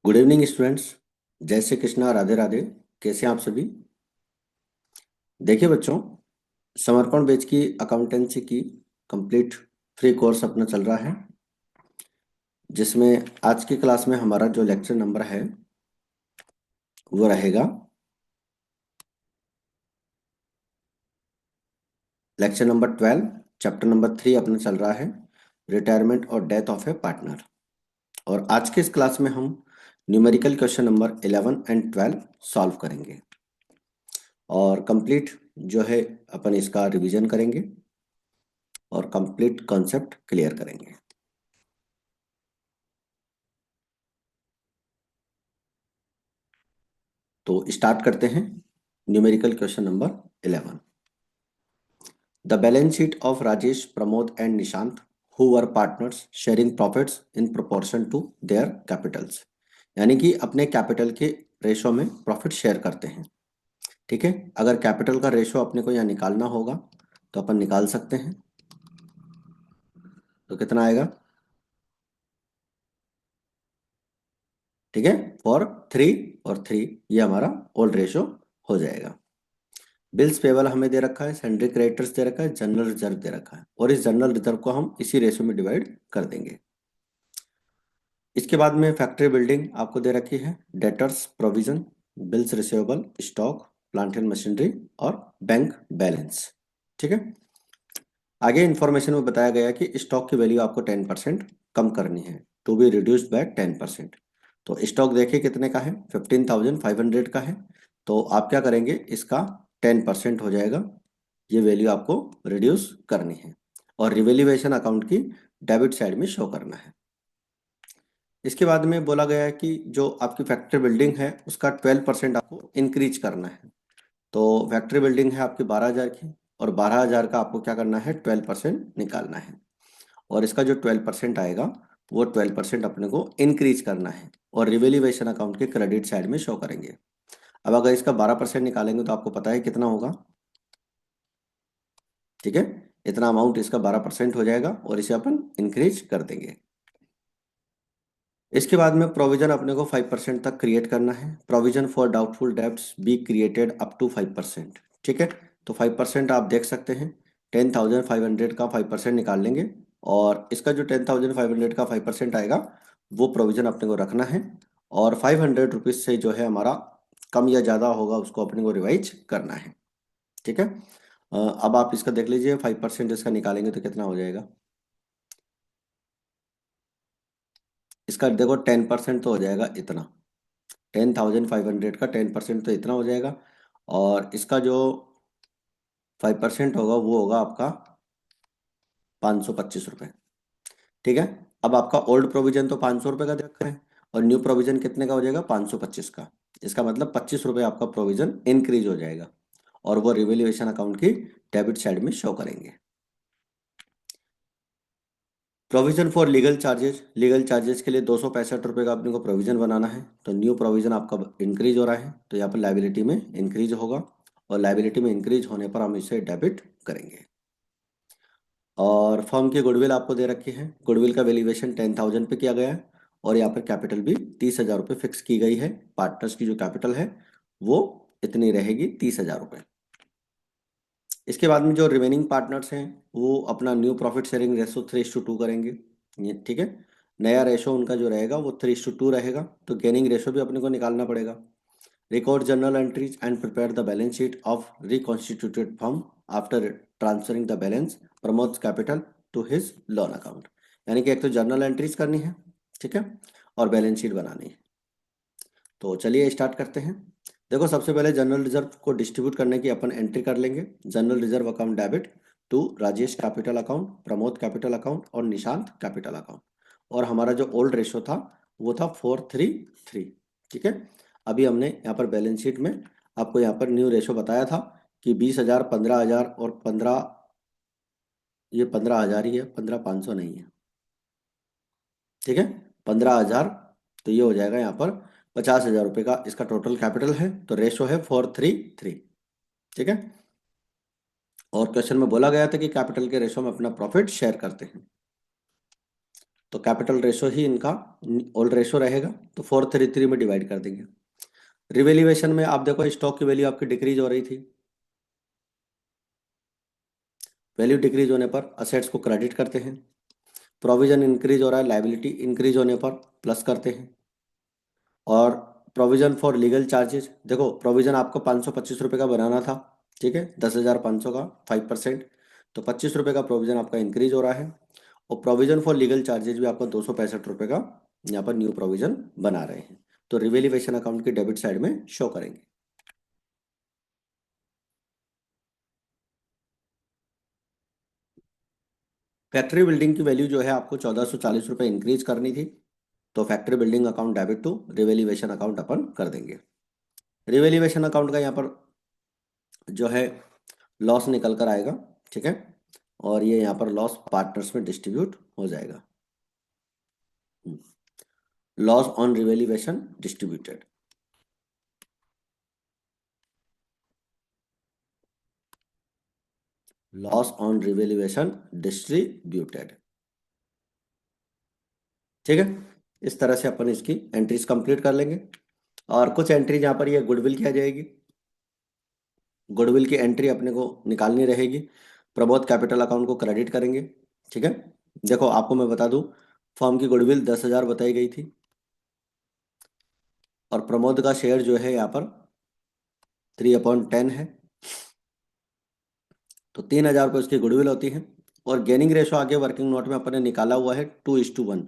Good evening students. जय श्री कृष्णा, राधे राधे। कैसे हैं आप सभी? देखिए बच्चों, समर्पण बैच की अकाउंटेंसी की कंप्लीट फ्री कोर्स अपना चल रहा है, जिसमें आज की क्लास में हमारा जो लेक्चर नंबर है वो रहेगा लेक्चर नंबर 12। चैप्टर नंबर 3 अपना चल रहा है, रिटायरमेंट और डेथ ऑफ ए पार्टनर। और आज के इस क्लास में हम numerical question number 11 and 12 solve करेंगे और कंप्लीट जो है अपन इसका रिवीजन करेंगे और कंप्लीट कॉन्सेप्ट क्लियर करेंगे। तो स्टार्ट करते हैं numerical question number 11। The balance sheet of Rajesh, Pramod and Nishant who were partners sharing profits in proportion to their capitals. यानी कि अपने कैपिटल के रेशो में प्रॉफिट शेयर करते हैं। ठीक है, अगर कैपिटल का रेशो अपने को यहाँ निकालना होगा तो अपन निकाल सकते हैं। तो कितना आएगा? ठीक है, 4 3 और 3 ये हमारा ओल्ड रेशो हो जाएगा। बिल्स पेबल हमें दे रखा है, सैंड्री क्रेडिटर्स दे रखा है, जनरल रिजर्व दे रखा है और इस जनरल रिजर्व को हम इसी रेशो में डिवाइड कर देंगे। इसके बाद में फैक्ट्री बिल्डिंग आपको दे रखी है, debtors, provision, bills receivable, stock, plant and machinery और बैंक बैलेंस। ठीक है, आगे इन्फॉर्मेशन में बताया गया कि स्टॉक की वैल्यू आपको 10% कम करनी है, टू बी रिड्यूस्ड बाय 10%। तो स्टॉक देखिए कितने का है, 15,500 का है। तो आप क्या करेंगे, इसका 10% हो जाएगा, ये वैल्यू आपको रिड्यूस करनी है और रिवैल्यूएशन अकाउंट की डेबिट साइड में शो करना है। इसके बाद में बोला गया है कि जो आपकी फैक्ट्री बिल्डिंग है उसका 12% आपको इंक्रीज करना है। तो फैक्ट्री बिल्डिंग है आपकी 12,000 की और 12,000 का आपको क्या करना है, 12% निकालना है और इसका जो 12% आएगा वो 12% अपने को इंक्रीज करना है और रिवैल्यूएशन अकाउंट के क्रेडिट साइड में शो करेंगे। अब अगर इसका 12% निकालेंगे तो आपको पता है कितना होगा। ठीक है, इतना अमाउंट इसका 12% हो जाएगा और इसे अपन इंक्रीज कर देंगे। इसके बाद में प्रोविजन अपने को 5% तक क्रिएट करना है। Provision for doubtful debts be created up to 5%। ठीक है, तो 5% आप देख सकते हैं, 10,500 का 5% निकाल लेंगे और इसका जो 10,500 का 5% आएगा वो प्रोविजन अपने को रखना है और 500 रुपीज़ से जो है हमारा कम या ज़्यादा होगा उसको अपने को रिवाइज करना है। ठीक है, अब आप इसका देख लीजिए, 5% इसका निकालेंगे तो कितना हो जाएगा। इसका देखो 10% तो हो जाएगा इतना, 10,500 का 10% तो इतना हो जाएगा और इसका जो 5% होगा वो होगा आपका 525 रुपये। ठीक है, अब आपका ओल्ड प्रोविजन तो 500 रुपये का दे रखा है और न्यू प्रोविजन कितने का हो जाएगा, 525 का। इसका मतलब 25 रुपये आपका प्रोविजन इंक्रीज हो जाएगा और वो रिवैल्यूएशन अकाउंट की डेबिट साइड में शो करेंगे। प्रोविजन फॉर लीगल चार्जेस के लिए 265 रुपये का अपने को प्रोविजन बनाना है। तो न्यू प्रोविजन आपका इंक्रीज हो रहा है तो यहाँ पर लाइबिलिटी में इंक्रीज होगा और लाइबिलिटी में इंक्रीज होने पर हम इसे डेबिट करेंगे। और फर्म की गुडविल आपको दे रखी है, गुडविल का वैल्यूएशन 10,000 पे किया गया है और यहाँ पर कैपिटल भी 30,000 रुपये फिक्स की गई है। पार्टनर्स की जो कैपिटल है वो इतनी रहेगी, 30,000 रुपये। इसके बाद में जो रिमेनिंग पार्टनर्स हैं वो अपना न्यू प्रॉफिट शेयरिंग रेशो 3:2 करेंगे। ठीक है, नया रेशो उनका जो रहेगा वो 3:2 रहेगा, तो गेनिंग रेशो भी अपने को निकालना पड़ेगा। Record journal entries and prepare the balance sheet of reconstituted firm after transferring the balance Pramod capital to his loan account. यानी कि एक तो जर्नल एंट्रीज करनी है, ठीक है, और बैलेंस शीट बनानी है। तो चलिए स्टार्ट करते हैं। देखो, सबसे पहले जनरल रिजर्व को डिस्ट्रीब्यूट करने की अपन एंट्री कर लेंगे। General reserve account debit to Rajesh capital account, Pramod capital account और निशांत कैपिटल अकाउंट। और हमारा जो ओल्ड रेशो था वो था 4:3:3। ठीक है, अभी हमने यहाँ पर बैलेंस शीट में आपको यहाँ पर न्यू रेशो बताया था कि 20,000, 15,000 और 15, ये 15,000 ही है, 15,500 नहीं है। ठीक है, 15,000, तो ये हो जाएगा यहाँ पर 50,000 रुपये का इसका टोटल कैपिटल है। तो रेशो है 4:3:3। ठीक है, और क्वेश्चन में बोला गया था कि कैपिटल के रेशो में अपना प्रॉफिट शेयर करते हैं। तो कैपिटल रेशो ही इनका ओल्ड रेशो रहेगा, तो 433 में डिवाइड कर देंगे। रिवेल्यूएशन में आप देखो स्टॉक की वैल्यू आपकी डिक्रीज हो रही थी, वैल्यू डिक्रीज होने पर असेट्स को क्रेडिट करते हैं। प्रोविजन इंक्रीज हो रहा है, लाइबिलिटी इंक्रीज होने पर प्लस करते हैं। और प्रोविजन फॉर लीगल चार्जेस, देखो प्रोविजन आपको 525 रुपये का बनाना था, ठीक है, 10,500 का 5%, तो 25 रुपये का प्रोविजन आपका इंक्रीज हो रहा है। और प्रोविजन फॉर लीगल चार्जेस भी आपको 265 रुपये का यहाँ पर न्यू प्रोविजन बना रहे हैं, तो रिवेल्यूएशन अकाउंट की डेबिट साइड में शो करेंगे। फैक्ट्री बिल्डिंग की वैल्यू जो है आपको 1440 रुपये इंक्रीज करनी थी, तो factory building account debit to revaluation account अपन कर देंगे। रिवेल्यूएशन अकाउंट का यहाँ पर जो है लॉस निकल कर आएगा, ठीक है, और ये यहाँ पर लॉस पार्टनर्स में डिस्ट्रीब्यूट हो जाएगा। Loss on revaluation distributed, loss on revaluation distributed, ठीक है। इस तरह से अपन इसकी एंट्रीज कंप्लीट कर लेंगे। और कुछ एंट्रीज यहाँ पर ये गुडविल की आ जाएगी। गुडविल की एंट्री अपने को निकालनी रहेगी। प्रमोद कैपिटल अकाउंट को क्रेडिट करेंगे, ठीक है। देखो आपको मैं बता दूं, फर्म की गुडविल 10,000 बताई गई थी, और प्रमोद का शेयर जो है यहाँ पर 3/10 है, तो 3,000 रुपये उसकी गुडविल होती है। और गेनिंग रेशो आगे वर्किंग नोट में अपन ने निकाला हुआ है 2:1,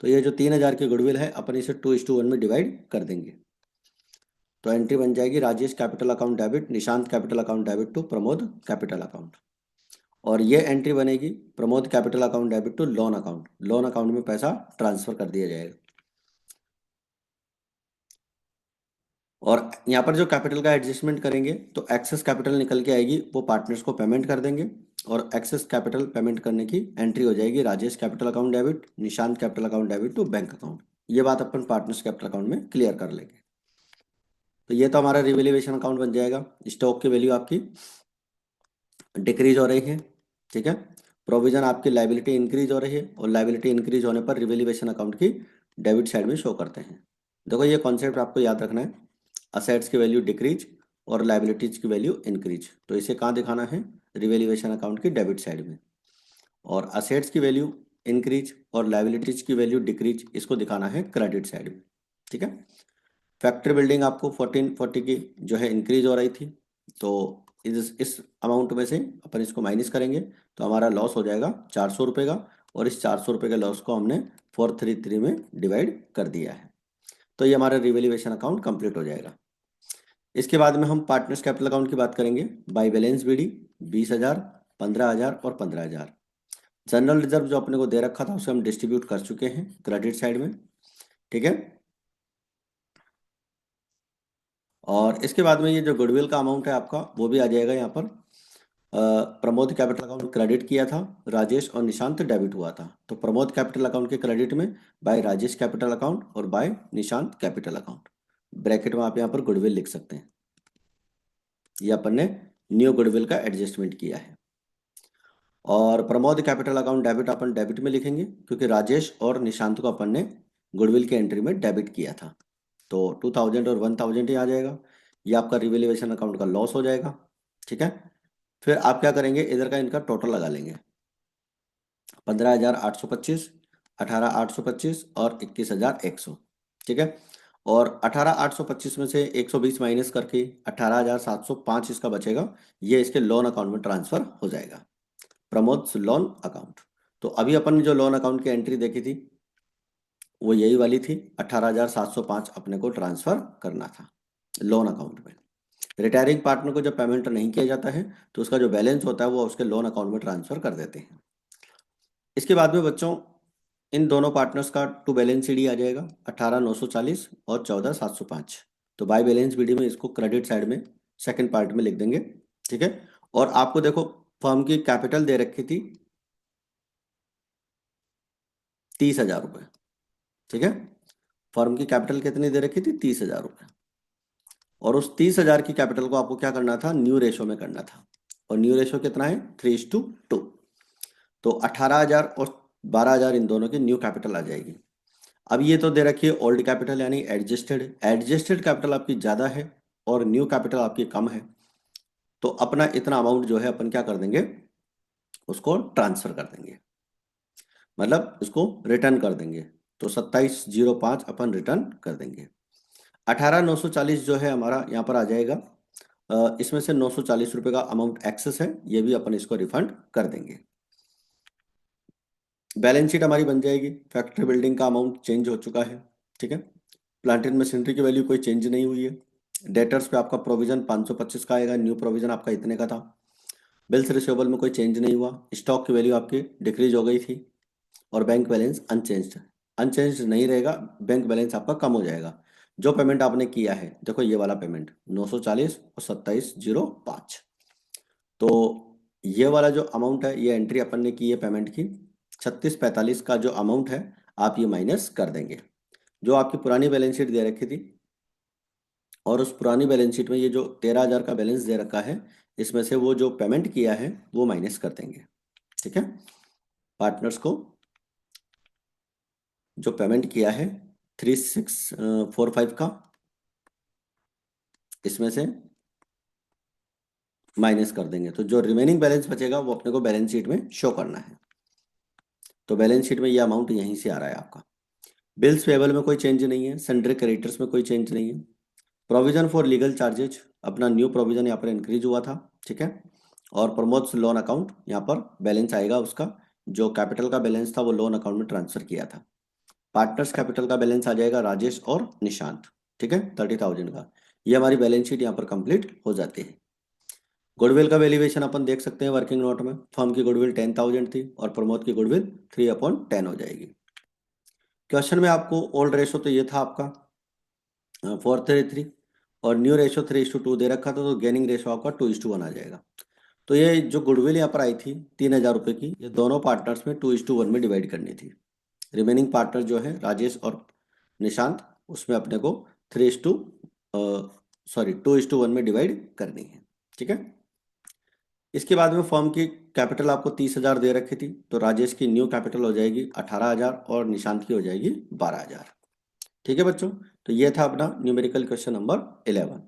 तो ये जो 3,000 की गुडविल है अपन इसे 2:1 में डिवाइड कर देंगे, तो एंट्री बन जाएगी Rajesh capital account debit Nishant capital account debit to Pramod capital account. और ये एंट्री बनेगी Pramod capital account debit to loan account, loan account में पैसा ट्रांसफर कर दिया जाएगा। और यहाँ पर जो कैपिटल का एडजस्टमेंट करेंगे तो एक्सेस कैपिटल निकल के आएगी, वो पार्टनर्स को पेमेंट कर देंगे, और एक्सेस कैपिटल पेमेंट करने की एंट्री हो जाएगी Rajesh capital account debit Nishant capital account debit to bank account. ये बात अपन पार्टनर्स कैपिटल अकाउंट में क्लियर कर लेंगे। तो ये तो हमारा रिवेल्यूएशन अकाउंट बन जाएगा। स्टॉक की वैल्यू आपकी डिक्रीज हो रही है, ठीक है। प्रोविजन आपकी लाइबिलिटी इंक्रीज हो रही है, और लाइबिलिटी इंक्रीज होने पर रिवेल्यूएशन अकाउंट की डेबिट साइड में शो करते हैं। देखो ये कॉन्सेप्ट आपको याद रखना है, असेट्स की वैल्यू डिक्रीज और लाइबिलिटीज की वैल्यू इंक्रीज, तो इसे कहाँ दिखाना है, रिवेल्यूएशन अकाउंट की डेबिट साइड में। और असेट्स की वैल्यू इंक्रीज और लाइबिलिटीज की वैल्यू डिक्रीज, इसको दिखाना है क्रेडिट साइड में, ठीक है। फैक्ट्री बिल्डिंग आपको 1440 की जो है इंक्रीज हो रही थी, तो इस अमाउंट में से अपन इसको माइनस करेंगे, तो हमारा लॉस हो जाएगा 400 रुपये का, और इस 400 रुपये के लॉस को हमने 433 में डिवाइड कर दिया है, तो ये हमारा रिवेल्यूएशन अकाउंट कंप्लीट हो जाएगा। इसके बाद में हम पार्टनर्स कैपिटल अकाउंट की बात करेंगे। बाई बैलेंस बीडी 20,000, 15,000 और 15,000। जनरल रिजर्व जो अपने को दे रखा था उसे हम डिस्ट्रीब्यूट कर चुके हैं क्रेडिट साइड में, ठीक है। और इसके बाद में ये जो गुडविल का अमाउंट है आपका वो भी आ जाएगा यहाँ पर। प्रमोद कैपिटल अकाउंट क्रेडिट किया था, राजेश और निशांत डेबिट हुआ था, तो प्रमोद कैपिटल अकाउंट के क्रेडिट में बाय राजेश कैपिटल अकाउंट और by Nishant capital account, bracket में आप यहाँ पर गुडविल लिख सकते हैं। ये अपन ने न्यू गुडविल का एडजस्टमेंट किया है। और प्रमोद कैपिटल अकाउंट डेबिट अपन डेबिट में लिखेंगे, क्योंकि राजेश और निशांत को अपन ने गुडविल की एंट्री में डेबिट किया था, तो 2,000 और 1,000 ही आ जाएगा। ये आपका रिवेल्यूएशन अकाउंट का लॉस हो जाएगा, ठीक है। फिर आप क्या करेंगे, इधर का इनका टोटल लगा लेंगे, 15,825, 18,825 और 21,100, ठीक है। और 18,825 में से 120 माइनस करके 18,705 इसका बचेगा, ये इसके लोन अकाउंट में ट्रांसफर हो जाएगा, प्रमोद लोन अकाउंट। तो अभी अपन ने जो लोन अकाउंट की एंट्री देखी थी वो यही वाली थी, 18,705 अपने को ट्रांसफर करना था लोन अकाउंट में। रिटायरिंग पार्टनर को जब पेमेंट नहीं किया जाता है तो उसका जो बैलेंस होता है वो उसके लोन अकाउंट में ट्रांसफर कर देते हैं। इसके बाद में बच्चों इन दोनों पार्टनर्स का टू बैलेंस सीडी आ जाएगा 18,940 और 14,705, तो बाय बैलेंस बीडी में इसको क्रेडिट साइड में सेकंड पार्ट में लिख देंगे, ठीक है। और आपको देखो फर्म की कैपिटल दे रखी थी 30,000 रुपये, ठीक है। फर्म की कैपिटल कितनी दे रखी थी, 30,000 रुपये। और उस 30,000 की कैपिटल को आपको क्या करना था, न्यू रेशो में करना था, और न्यू रेशो कितना है, 3:2। तो 18,000 और 12,000 इन दोनों की न्यू कैपिटल आ जाएगी। अब ये तो दे रखी है ओल्ड कैपिटल यानी एडजस्टेड। एडजस्टेड कैपिटल आपकी ज़्यादा है और न्यू कैपिटल आपकी कम है, तो अपना इतना अमाउंट जो है अपन क्या कर देंगे, उसको ट्रांसफर कर देंगे, मतलब उसको रिटर्न कर देंगे। तो 2705 अपन रिटर्न कर देंगे। 18,940 जो है हमारा यहाँ पर आ जाएगा। इसमें से 940 रुपये का अमाउंट एक्सेस है, ये भी अपन इसको रिफंड कर देंगे। बैलेंस शीट हमारी बन जाएगी। फैक्ट्री बिल्डिंग का अमाउंट चेंज हो चुका है, ठीक है। प्लांट एंड मशीनरी की वैल्यू कोई चेंज नहीं हुई है। डेटर्स पे आपका प्रोविजन 525 का आएगा, न्यू प्रोविजन आपका इतने का था। बिल्स रिसीवेबल में कोई चेंज नहीं हुआ। स्टॉक की वैल्यू आपकी डिक्रीज हो गई थी और बैंक बैलेंस अनचेंज्ड। अनचेंज्ड नहीं रहेगा, बैंक बैलेंस आपका कम हो जाएगा। जो पेमेंट आपने किया है, देखो ये वाला पेमेंट 940 और 2705, तो ये वाला जो अमाउंट है, ये एंट्री अपन ने की है पेमेंट की। 3645 का जो अमाउंट है आप ये माइनस कर देंगे। जो आपकी पुरानी बैलेंस शीट दे रखी थी, और उस पुरानी बैलेंस शीट में ये जो 13,000 का बैलेंस दे रखा है, इसमें से वो जो पेमेंट किया है वो माइनस कर देंगे, ठीक है। पार्टनर्स को जो पेमेंट किया है 3645 का, इसमें से माइनस कर देंगे। तो जो रिमेनिंग बैलेंस बचेगा वो अपने को बैलेंस शीट में शो करना है। तो बैलेंस शीट में ये अमाउंट यहीं से आ रहा है आपका। बिल्स पेबल में कोई चेंज नहीं है, सन्ड्री क्रेडिटर्स में कोई चेंज नहीं है। प्रोविजन फॉर लीगल चार्जेज, अपना न्यू प्रोविजन यहाँ पर इंक्रीज हुआ था, ठीक है। और प्रमोद्स लोन अकाउंट, यहाँ पर बैलेंस आएगा उसका, जो कैपिटल का बैलेंस था वो लोन अकाउंट में ट्रांसफर किया था। पार्टनर्स कैपिटल का बैलेंस आ जाएगा राजेश और निशांत, ठीक है, 30,000 का। ये हमारी बैलेंस शीट यहाँ पर कंप्लीट हो जाती है। गुडविल का वैल्यूएशन अपन देख सकते हैं वर्किंग नोट में। फर्म की गुडविल 10,000 थी और प्रमोद की गुडविल 3/10 हो जाएगी। क्वेश्चन में आपको ओल्ड रेशो तो ये था आपका 4:3 और न्यू रेशो 3:2 दे रखा था, तो गेनिंग रेशो आपका 2:1 आ जाएगा। तो ये जो गुडविल यहाँ पर आई थी 3,000 रुपये की, ये दोनों पार्टनर्स में 2:1 में डिवाइड करनी थी। रिमेनिंग पार्टनर जो है राजेश और निशांत, उसमें अपने को 2:1 में डिवाइड करनी है, ठीक है। इसके बाद में फर्म की कैपिटल आपको 30,000 दे रखी थी, तो राजेश की न्यू कैपिटल हो जाएगी 18,000 और निशांत की हो जाएगी 12,000, ठीक है बच्चों। तो ये था अपना न्यूमेरिकल क्वेश्चन नंबर 11।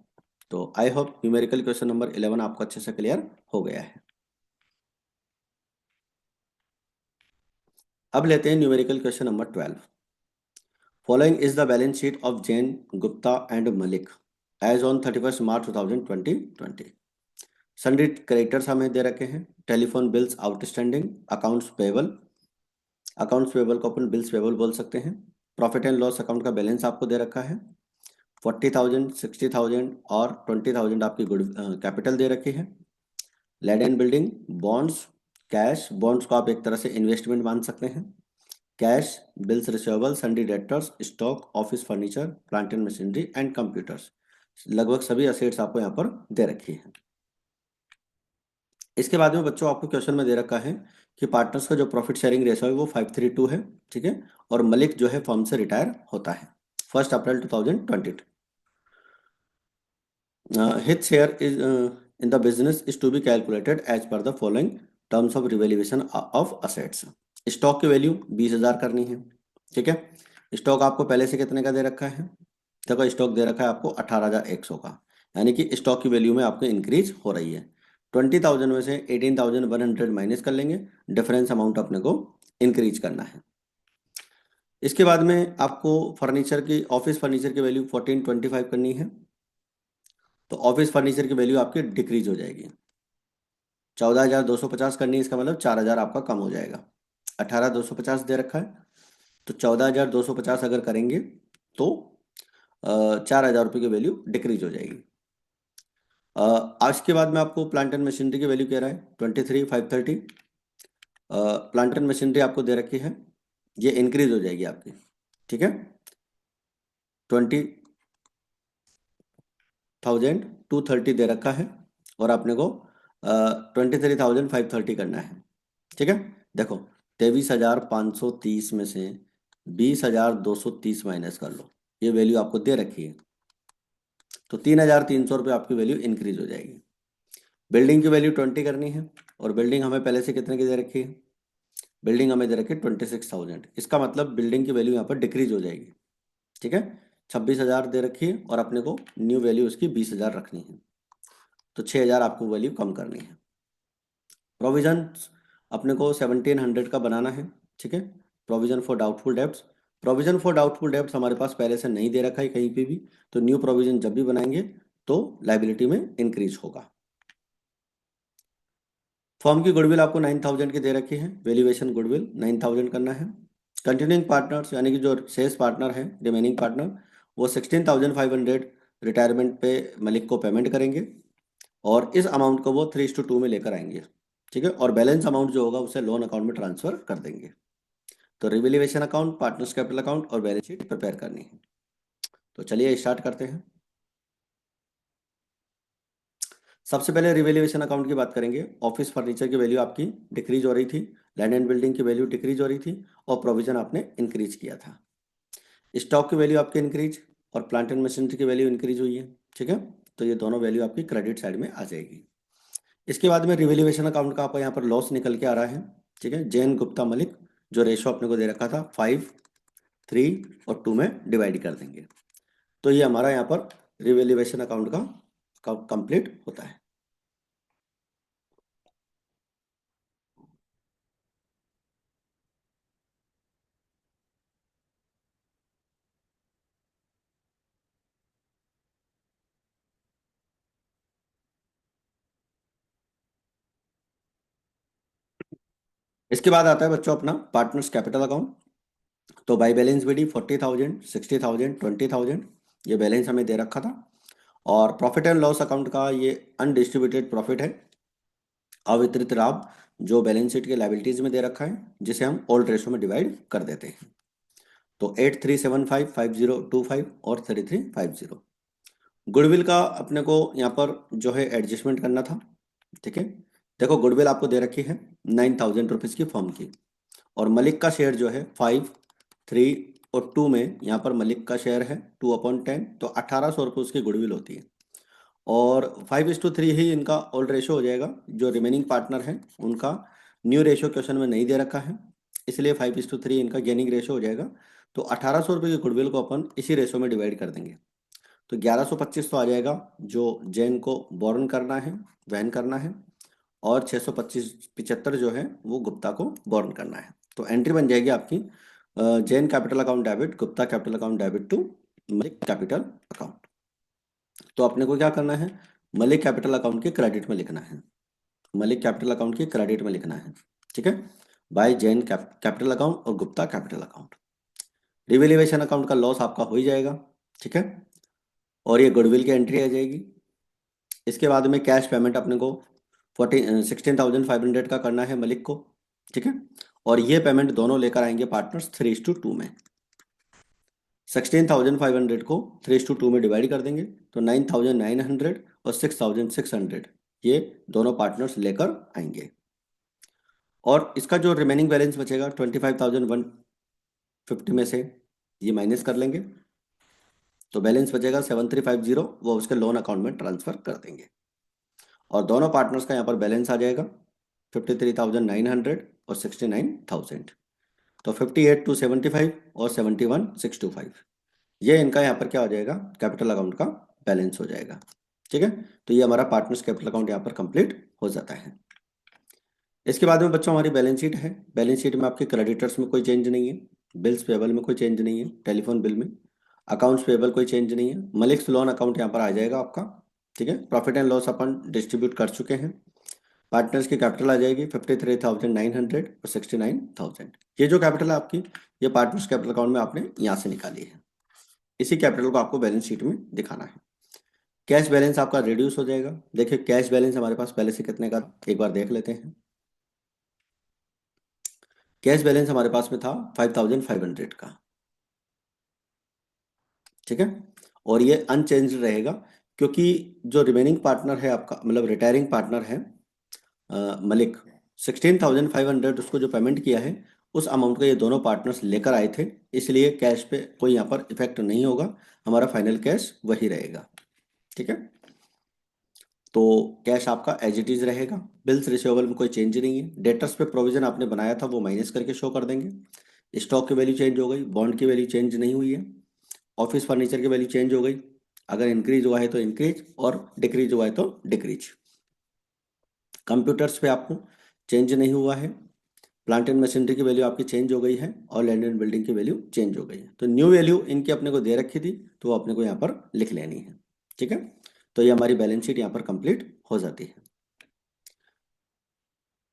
तो I hope numerical question number 11 आपको अच्छे से क्लियर हो गया है। अब लेते हैं numerical question number 12। Following is the balance sheet of Jain, Gupta and Malik as on 31 March 2020। Sundry creditors हमें दे रखे हैं। Telephone bills outstanding, accounts payable, accounts payable को अपन बिल्स पेबल बोल सकते हैं। प्रॉफिट एंड लॉस अकाउंट का बैलेंस आपको दे रखा है। 40,000, 60,000 और 20,000 आपकी गुड कैपिटल दे रखी है। Land and building, bonds, cash, bonds को आप एक तरह से इन्वेस्टमेंट मान सकते हैं। Cash, bills receivable, sundry debtors, stock, office furniture, plant and machinery and computers, लगभग सभी असेट्स आपको यहाँ पर दे रखी है। इसके बाद में बच्चों आपको क्वेश्चन में दे रखा है कि पार्टनर्स का जो प्रॉफिट शेयरिंग रेशो है वो 5:3 है, ठीक है। और मलिक जो है फर्म से रिटायर होता है 1 अप्रैल 2022। His share is in the business is to be calculated as per the following terms of revaluation of assets। Stock की वैल्यू 20,000 करनी है, ठीक है। स्टॉक आपको पहले से कितने का दे रखा है, देखो स्टॉक दे रखा है आपको 18,100 का, यानी कि स्टॉक की वैल्यू में आपको इंक्रीज हो रही है। 20,000 में से 18,100 माइनस कर लेंगे, डिफरेंस अमाउंट अपने को इंक्रीज करना है। इसके बाद में आपको फर्नीचर की, ऑफिस फर्नीचर की वैल्यू 1425 करनी है, तो ऑफिस फर्नीचर की वैल्यू आपकी डिक्रीज हो जाएगी। 14,250 करनी है, इसका मतलब 4,000 आपका कम हो जाएगा। 18,250 दे रखा है, तो 14,250 अगर करेंगे तो 4,000 रुपये की वैल्यू डिक्रीज हो जाएगी। आज के बाद में आपको प्लांट एंड मशीनरी की वैल्यू कह रहा है 23,530। प्लांट एंड मशीनरी आपको दे रखी है, ये इंक्रीज हो जाएगी आपकी, ठीक है। 20,230 दे रखा है और आपने को 23,530 करना है, ठीक है। देखो 23,530 में से 20,230 माइनस कर लो, ये वैल्यू आपको दे रखी है, तो 3,300 रुपये आपकी वैल्यू इंक्रीज हो जाएगी। बिल्डिंग की वैल्यू 20 करनी है, और बिल्डिंग हमें पहले से कितने की दे रखी है, बिल्डिंग हमें दे रखी है 26,000, इसका मतलब बिल्डिंग की वैल्यू यहाँ पर डिक्रीज हो जाएगी। ठीक है, 26,000 दे रखी है और अपने को न्यू वैल्यू उसकी 20,000 रखनी है, तो 6,000 आपको वैल्यू कम करनी है। प्रोविजन अपने को 1,700 का बनाना है। ठीक है, provision for doubtful debts, provision for doubtful debts हमारे पास पहले से नहीं दे रखा है कहीं पे भी, तो न्यू प्रोविजन जब भी बनाएंगे तो लाइबिलिटी में इंक्रीज होगा। फर्म की गुडविल आपको 9,000 की दे रखी है, वैल्यूएशन गुडविल 9,000 करना है। कंटिन्यूइंग पार्टनर्स यानी कि जो शेष पार्टनर है, रिमेनिंग पार्टनर, वो 16,500 रिटायरमेंट पे मलिक को पेमेंट करेंगे और इस अमाउंट को वो 3:2 में लेकर आएंगे। ठीक है, और बैलेंस अमाउंट जो होगा उसे लोन अकाउंट में ट्रांसफर कर देंगे। तो revaluation account, partners capital account और बैलेंस शीट प्रिपेयर करनी है। तो चलिए स्टार्ट करते हैं। सबसे पहले रिवैल्यूएशन अकाउंट की बात करेंगे। ऑफिस फर्नीचर की वैल्यू आपकी डिक्रीज हो रही थी, लैंड एंड बिल्डिंग की वैल्यू डिक्रीज हो रही थी और प्रोविजन आपने इंक्रीज किया था। स्टॉक की वैल्यू आपकी इंक्रीज और प्लांट एंड मशीनरी की वैल्यू इंक्रीज हुई है। ठीक है, तो ये दोनों वैल्यू आपकी क्रेडिट साइड में आ जाएगी। इसके बाद में रिवैल्यूएशन अकाउंट का आपका यहाँ पर लॉस निकल के आ रहा है। ठीक है, जैन गुप्ता मलिक जो रेशो अपने को दे रखा था 5, 3 और 2 में डिवाइड कर देंगे, तो ये हमारा यहाँ पर रिवैल्यूएशन अकाउंट का कंप्लीट होता है। इसके बाद आता है बच्चों अपना पार्टनर्स कैपिटल अकाउंट। तो बाई बैलेंस बीडी 40,000, 60,000, 20,000 ये बैलेंस हमें दे रखा था। और प्रॉफिट एंड लॉस अकाउंट का ये अनडिस्ट्रीब्यूटेड प्रॉफिट है, अवितरित लाभ, जो बैलेंस शीट के लाइबिलिटीज में दे रखा है, जिसे हम ओल्ड रेशो में डिवाइड कर देते हैं। तो 8375, 5025 और 3350। गुडविल का अपने को यहाँ पर जो है एडजस्टमेंट करना था। ठीक है, देखो गुडविल आपको दे रखी है 9,000 रुपीज़ की फर्म की, और मलिक का शेयर जो है 5, 3 और 2 में, यहाँ पर मलिक का शेयर है 2/10, तो 1,800 रुपये उसकी गुडविल होती है। और 5:3 ही इनका ओल्ड रेशो हो जाएगा। जो रिमेनिंग पार्टनर है उनका न्यू रेशो क्वेश्चन में नहीं दे रखा है, इसलिए 5:3 इनका गेनिंग रेशो हो जाएगा। तो 1,800 रुपये की गुडविल को अपन इसी रेशो में डिवाइड कर देंगे, तो 1,125 तो आ जाएगा जो जैन को बोर्न करना है, वहन करना है, और 625 जो है वो गुप्ता को बोर्न करना है। तो एंट्री बन जाएगी आपकी Jain capital account debit, Gupta capital account debit to Malik capital account. तो अपने को क्या करना है, मलिक कैपिटल अकाउंट के क्रेडिट में लिखना है, मलिक कैपिटल अकाउंट के क्रेडिट में लिखना है। ठीक है, बाय जैन कैपिटल अकाउंट और Gupta capital account. Revaluation account का लॉस आपका हो ही जाएगा। ठीक है, और ये गुडविल की एंट्री आ जाएगी। इसके बाद में कैश पेमेंट अपने को 16,500 का करना है मलिक को। ठीक है, और ये पेमेंट दोनों लेकर आएंगे पार्टनर्स 3:2 में। 16,500 को 3:2 में डिवाइड कर देंगे, तो 9,900 और 6,600 ये दोनों पार्टनर्स लेकर आएंगे। और इसका जो रिमेनिंग बैलेंस बचेगा 25,150 में से ये माइनस कर लेंगे, तो बैलेंस बचेगा 7,350, वो उसके लोन अकाउंट में ट्रांसफर कर देंगे। और दोनों पार्टनर्स का यहाँ पर बैलेंस आ जाएगा 53,900 और 69,000, तो 58,275 और 71,625 ये इनका यहाँ पर क्या हो जाएगा, कैपिटल अकाउंट का बैलेंस हो जाएगा। ठीक है, तो ये हमारा पार्टनर्स कैपिटल अकाउंट यहाँ पर कंप्लीट हो जाता है। इसके बाद में बच्चों हमारी बैलेंस शीट है। बैलेंस शीट में आपके क्रेडिटर्स में कोई चेंज नहीं है, बिल्स पेबल में कोई चेंज नहीं है, टेलीफोन बिल में, अकाउंट्स पेबल कोई चेंज नहीं है, मलिक्स लोन अकाउंट यहाँ पर आ जाएगा आपका। ठीक है, profit and loss upon distribute कर चुके हैं। पार्टनर्स की कैपिटल आ जाएगी 53,900 और 69,000। ये जो कैपिटल है आपकी, ये पार्टनर्स कैपिटल अकाउंट में आपने यहाँ से निकाली है, इसी कैपिटल को आपको बैलेंस शीट में दिखाना है। कैश बैलेंस आपका रिड्यूस हो जाएगा। देखिए कैश बैलेंस हमारे पास पहले से कितने का, एक बार देख लेते हैं। कैश बैलेंस हमारे पास में था 5,500 का। ठीक है, और ये अनचेंज रहेगा, क्योंकि जो रिमेनिंग पार्टनर है आपका, मतलब रिटायरिंग पार्टनर है मलिक, 16,500 उसको जो पेमेंट किया है उस अमाउंट को ये दोनों पार्टनर्स लेकर आए थे, इसलिए कैश पे कोई यहाँ पर इफेक्ट नहीं होगा, हमारा फाइनल कैश वही रहेगा। ठीक है, तो कैश आपका एज इट इज रहेगा। बिल्स रिसीवेबल में कोई चेंज नहीं है। डेटर्स पे प्रोविजन आपने बनाया था वो माइनस करके शो कर देंगे। स्टॉक की वैल्यू चेंज हो गई, बॉन्ड की वैल्यू चेंज नहीं हुई है। ऑफिस फर्नीचर की वैल्यू चेंज हो गई, अगर इंक्रीज हुआ है तो इंक्रीज और डिक्रीज हुआ है तो डिक्रीज। कंप्यूटर्स पे आपको चेंज नहीं हुआ है। प्लांट एंड मशीनरी की वैल्यू आपकी चेंज हो गई है और लैंड एंड बिल्डिंग की वैल्यू चेंज हो गई है। तो न्यू वैल्यू इनकी अपने को दे रखी थी, तो वो अपने को यहाँ पर लिख लेनी है। ठीक है, तो ये हमारी बैलेंस शीट यहाँ पर कंप्लीट हो जाती है।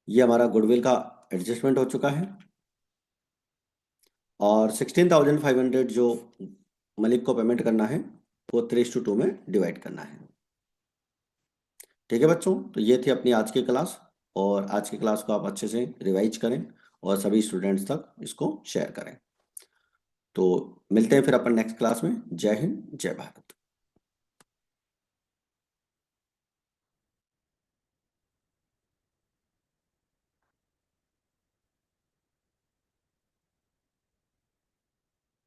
ये हमारा गुडविल का एडजस्टमेंट हो चुका है और 16,500 जो मलिक को पेमेंट करना है वो 3:2 में डिवाइड करना है। ठीक है बच्चों, तो ये थी अपनी आज की क्लास, और आज की क्लास को आप अच्छे से रिवाइज करें और सभी स्टूडेंट्स तक इसको शेयर करें। तो मिलते हैं फिर अपन नेक्स्ट क्लास में। जय हिंद, जय भारत।